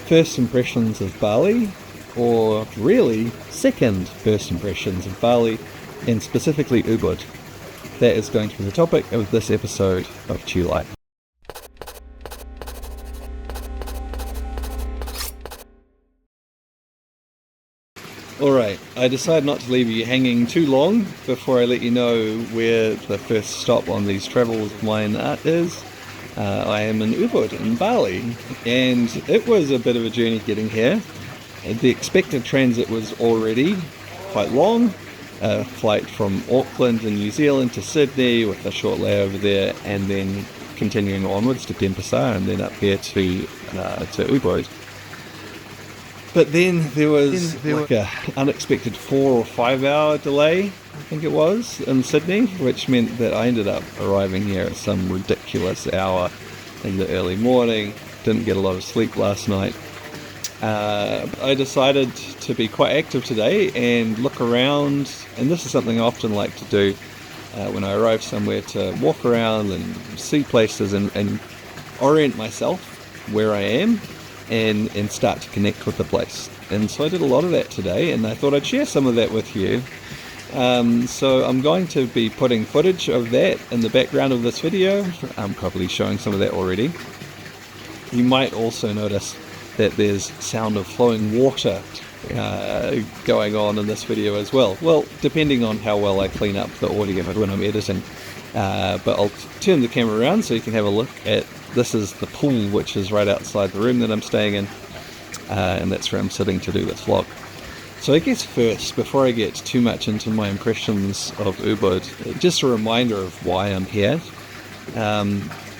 first impressions of Bali, or really second first impressions of Bali, and specifically Ubud. That is going to be the topic of this episode of Chill Light. Alright, I decided not to leave you hanging too long before I let you know where the first stop on these travels of mine is. I am in Ubud in Bali, and it was a bit of a journey getting here. The expected transit was already quite long. A flight from Auckland in New Zealand to Sydney with a short layover there, and then continuing onwards to Denpasar and then up here to Ubud. But then there was like a unexpected 4 or 5 hour delay, I think it was, in Sydney, which meant that I ended up arriving here at some ridiculous hour in the early morning. Didn't get a lot of sleep last night. I decided to be quite active today and look around, and this is something I often like to do when I arrive somewhere, to walk around and see places and orient myself where I am. And start to connect with the place. And so I did a lot of that today, and I thought I'd share some of that with you. So I'm going to be putting footage of that in the background of this video. I'm probably showing some of that already. You might also notice that there's sound of flowing water going on in this video as well. Well, depending on how well I clean up the audio when I'm editing. But I'll turn the camera around so you can have a look at. This is the pool, which is right outside the room that I'm staying in, and that's where I'm sitting to do this vlog. So I guess first, before I get too much into my impressions of Ubud, just a reminder of why I'm here.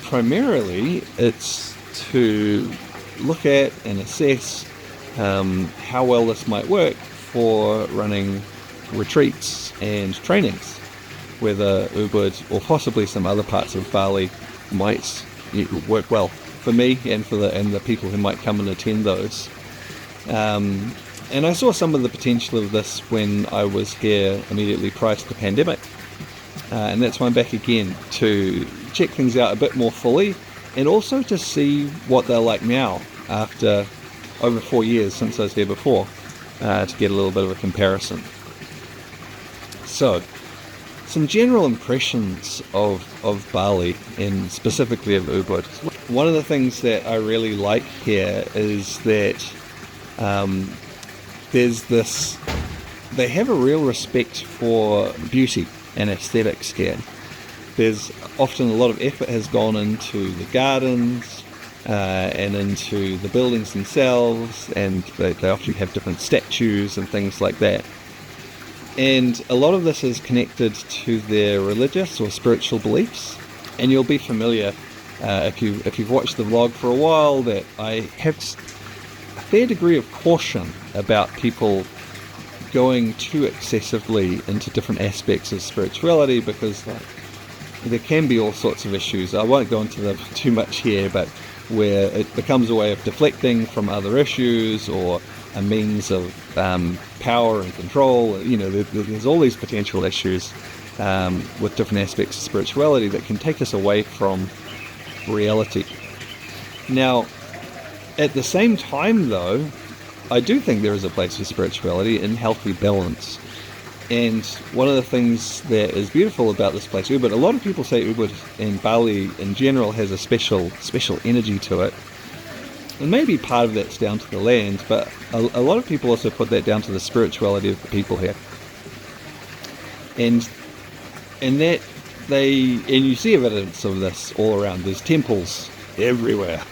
Primarily, it's to look at and assess how well this might work for running retreats and trainings, whether Ubud or possibly some other parts of Bali might work well for me and for the people who might come and attend those. And I saw some of the potential of this when I was here immediately prior to the pandemic, and that's why I'm back again to check things out a bit more fully, and also to see what they're like now after over 4 years since I was here before, to get a little bit of a comparison. So, some general impressions of Bali, and specifically of Ubud. One of the things that I really like here is that there's this, they have a real respect for beauty and aesthetics here. There's often a lot of effort has gone into the gardens and into the buildings themselves, and they often have different statues and things like that. And a lot of this is connected to their religious or spiritual beliefs. And you'll be familiar, if you've watched the vlog for a while, that I have a fair degree of caution about people going too excessively into different aspects of spirituality, because there can be all sorts of issues. I won't go into them too much here, but where it becomes a way of deflecting from other issues, or a means of power and control. There's all these potential issues with different aspects of spirituality that can take us away from reality. Now, at the same time though, I do think there is a place for spirituality in healthy balance. And one of the things that is beautiful about this place, Ubud, a lot of people say Ubud and Bali in general has a special energy to it. And maybe part of that's down to the land, but a lot of people also put that down to the spirituality of the people here. And you see evidence of this all around. There's temples everywhere,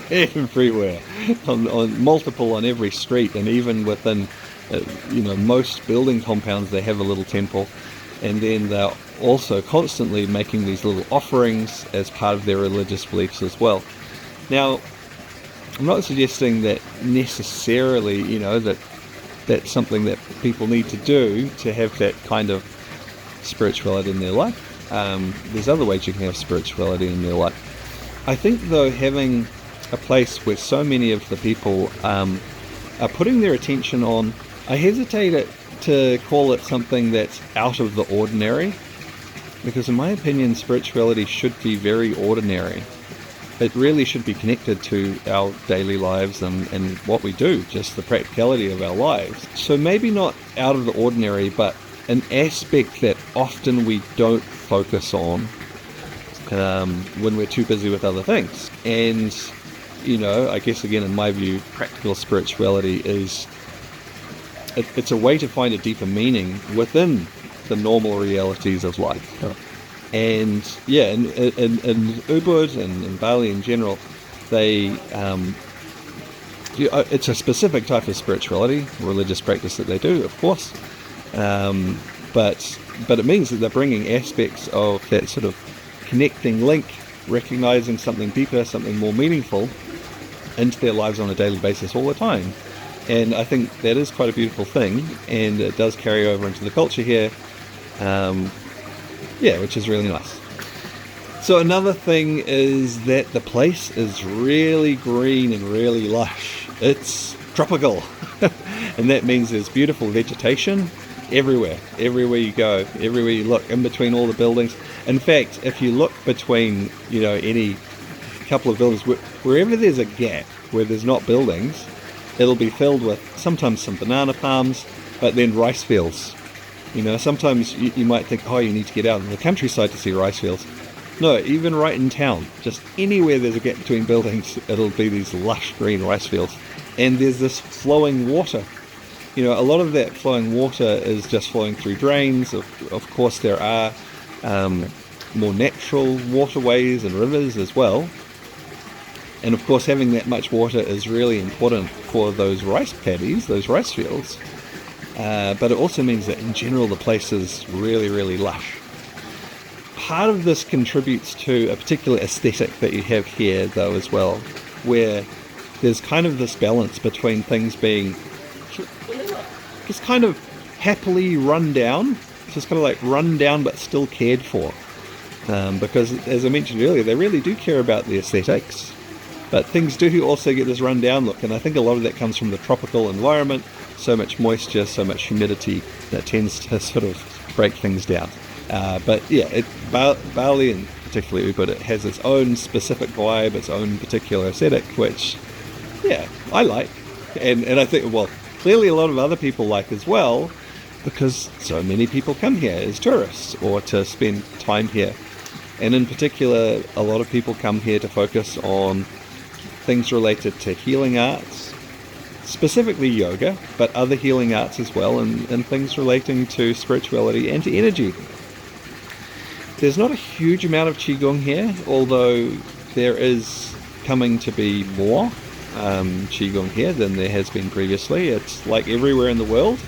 everywhere, on multiple on every street, and even within most building compounds they have a little temple. And then they're also constantly making these little offerings as part of their religious beliefs as well. Now, I'm not suggesting that necessarily, that's something that people need to do to have that kind of spirituality in their life. There's other ways you can have spirituality in their life. I think, though, having a place where so many of the people are putting their attention on, I hesitate to call it something that's out of the ordinary, because in my opinion, spirituality should be very ordinary. it really should be connected to our daily lives and what we do, just the practicality of our lives. So maybe not out of the ordinary, but an aspect that often we don't focus on when we're too busy with other things. And, I guess again, in my view, practical spirituality is, it's a way to find a deeper meaning within the normal realities of life. Yeah. And in Ubud and in Bali in general, it's a specific type of spirituality, religious practice that they do, of course. But it means that they're bringing aspects of that sort of connecting link, recognizing something deeper, something more meaningful into their lives on a daily basis all the time. And I think that is quite a beautiful thing, and it does carry over into the culture here, which is really nice. So another thing is that the place is really green and really lush. It's tropical, and that means there's beautiful vegetation everywhere you go, everywhere you look, in between all the buildings. In fact, if you look between, any couple of buildings, wherever there's a gap where there's not buildings, it'll be filled with sometimes some banana palms, but then rice fields. Sometimes you might think, you need to get out in the countryside to see rice fields. No, even right in town, just anywhere there's a gap between buildings, it'll be these lush green rice fields. And there's this flowing water. A lot of that flowing water is just flowing through drains. Of course, there are more natural waterways and rivers as well. And of course, having that much water is really important for those rice paddies, those rice fields. But it also means that in general, the place is really, really lush. Part of this contributes to a particular aesthetic that you have here, though, as well, where there's kind of this balance between things being just kind of happily run down, just kind of like run down but still cared for. Because, as I mentioned earlier, they really do care about the aesthetics. But things do also get this run-down look, and I think a lot of that comes from the tropical environment. So much moisture, so much humidity that tends to sort of break things down. Bali and particularly Ubud, it has its own specific vibe, its own particular aesthetic, which, I like. And I think, clearly a lot of other people like as well, because so many people come here as tourists or to spend time here. And in particular, a lot of people come here to focus on things related to healing arts, specifically yoga, but other healing arts as well, and things relating to spirituality and to energy. There's not a huge amount of Qigong here, although there is coming to be more Qigong here than there has been previously. It's like everywhere in the world,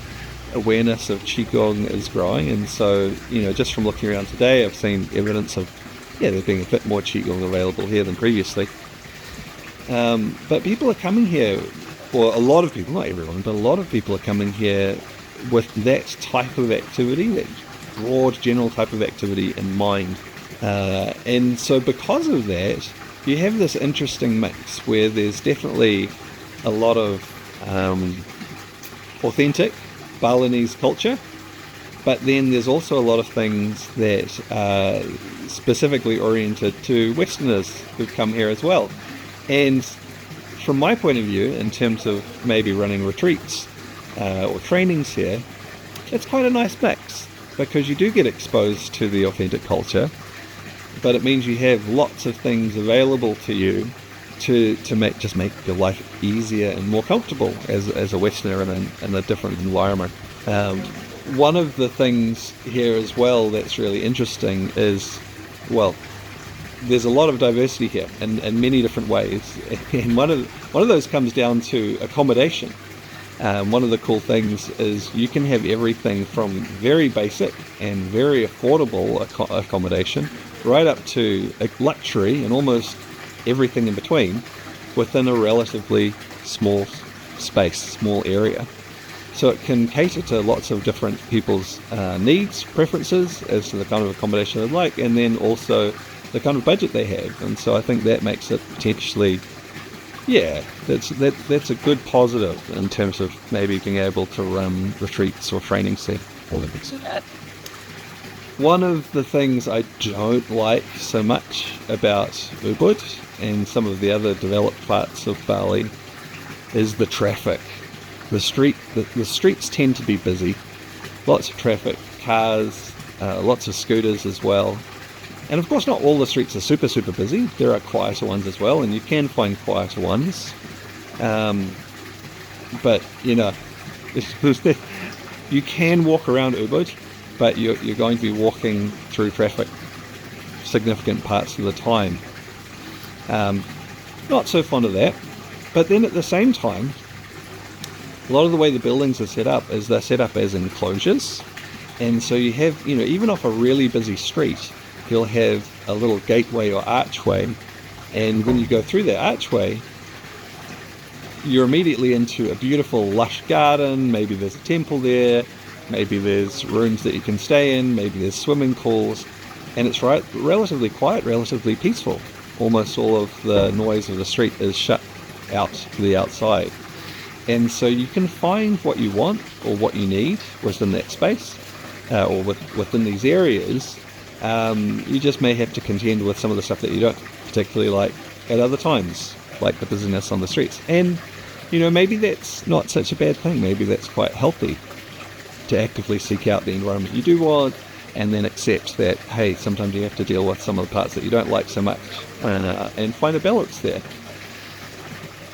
awareness of Qigong is growing, and so, just from looking around today, I've seen evidence of, there being a bit more Qigong available here than previously. But people are coming here, or a lot of people, not everyone, but a lot of people are coming here with that type of activity, that broad general type of activity in mind. And so because of that, you have this interesting mix where there's definitely a lot of authentic Balinese culture, but then there's also a lot of things that are specifically oriented to Westerners who've come here as well. And from my point of view, in terms of maybe running retreats or trainings here, it's quite a nice mix, because you do get exposed to the authentic culture, but it means you have lots of things available to you to make your life easier and more comfortable as a Westerner in a different environment. One of the things here as well that's really interesting is, there's a lot of diversity here in many different ways, and one of those comes down to accommodation. One of the cool things is you can have everything from very basic and very affordable accommodation right up to luxury and almost everything in between within a relatively small space, small area. So it can cater to lots of different people's needs, preferences as to the kind of accommodation they'd like, and then also the kind of budget they have. And so I think that makes it potentially, that's a good positive in terms of maybe being able to run retreats or trainings there. One of the things I don't like so much about Ubud and some of the other developed parts of Bali is the traffic. The streets tend to be busy, lots of traffic, cars, lots of scooters as well. And of course not all the streets are super busy. There are quieter ones as well, and you can find quieter ones. But you know, you can walk around Ubud, but you're going to be walking through traffic significant parts of the time. Not so fond of that. But then at the same time, a lot of the way the buildings are set up is they're set up as enclosures. And so you have, even off a really busy street, you'll have a little gateway or archway. And when you go through that archway, you're immediately into a beautiful lush garden. Maybe there's a temple there. Maybe there's rooms that you can stay in. Maybe there's swimming pools. And it's relatively quiet, relatively peaceful. Almost all of the noise of the street is shut out to the outside. And so you can find what you want or what you need within that space or within these areas. You just may have to contend with some of the stuff that you don't particularly like at other times, like the busyness on the streets. And, maybe that's not such a bad thing. Maybe that's quite healthy to actively seek out the environment you do want and then accept that, hey, sometimes you have to deal with some of the parts that you don't like so much and find a balance there.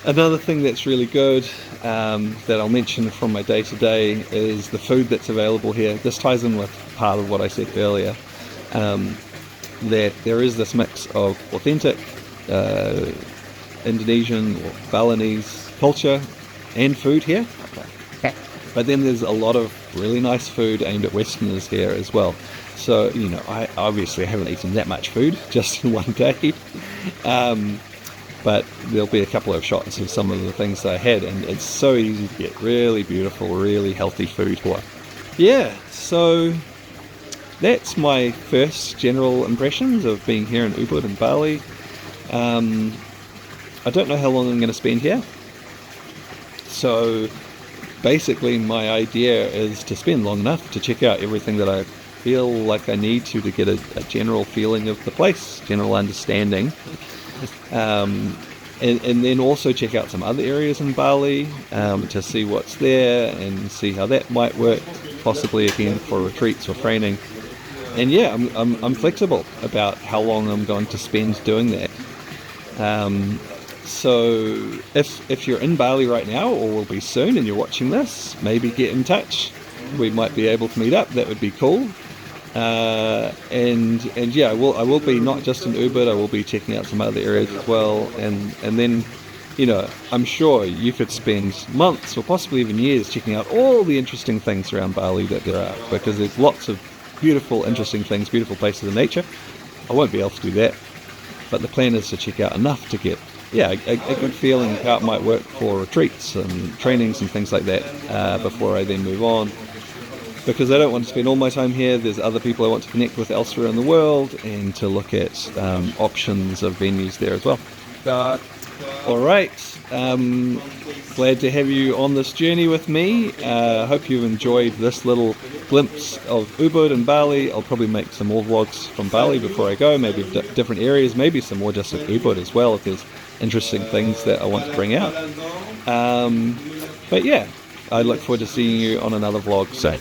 Another thing that's really good that I'll mention from my day-to-day is the food that's available here. This ties in with part of what I said earlier, that there is this mix of authentic Indonesian or Balinese culture and food here. But then there's a lot of really nice food aimed at Westerners here as well. So, I obviously haven't eaten that much food just in one day. But there'll be a couple of shots of some of the things that I had, and it's so easy to get really beautiful, really healthy food here. Yeah, so that's my first general impressions of being here in Ubud and Bali. I don't know how long I'm going to spend here. So basically my idea is to spend long enough to check out everything that I feel like I need to get a general feeling of the place, general understanding. And then also check out some other areas in Bali to see what's there and see how that might work, possibly again for retreats or training. And yeah, I'm flexible about how long I'm going to spend doing that. So if you're in Bali right now or will be soon and you're watching this, maybe get in touch. We might be able to meet up. That would be cool. And yeah, I will be not just in Ubud, I will be checking out some other areas as well, and then I'm sure you could spend months or possibly even years checking out all the interesting things around Bali that there are, because there's lots of beautiful, interesting things, beautiful places in nature. I won't be able to do that, but the plan is to check out enough to get a good feeling of how it might work for retreats and trainings and things like that before I then move on. Because I don't want to spend all my time here. There's other people I want to connect with elsewhere in the world and to look at options of venues there as well. Alright, glad to have you on this journey with me. Hope you've enjoyed this little glimpse of Ubud and Bali. I'll probably make some more vlogs from Bali before I go, maybe different areas, maybe some more just of Ubud as well if there's interesting things that I want to bring out. But yeah, I look forward to seeing you on another vlog soon.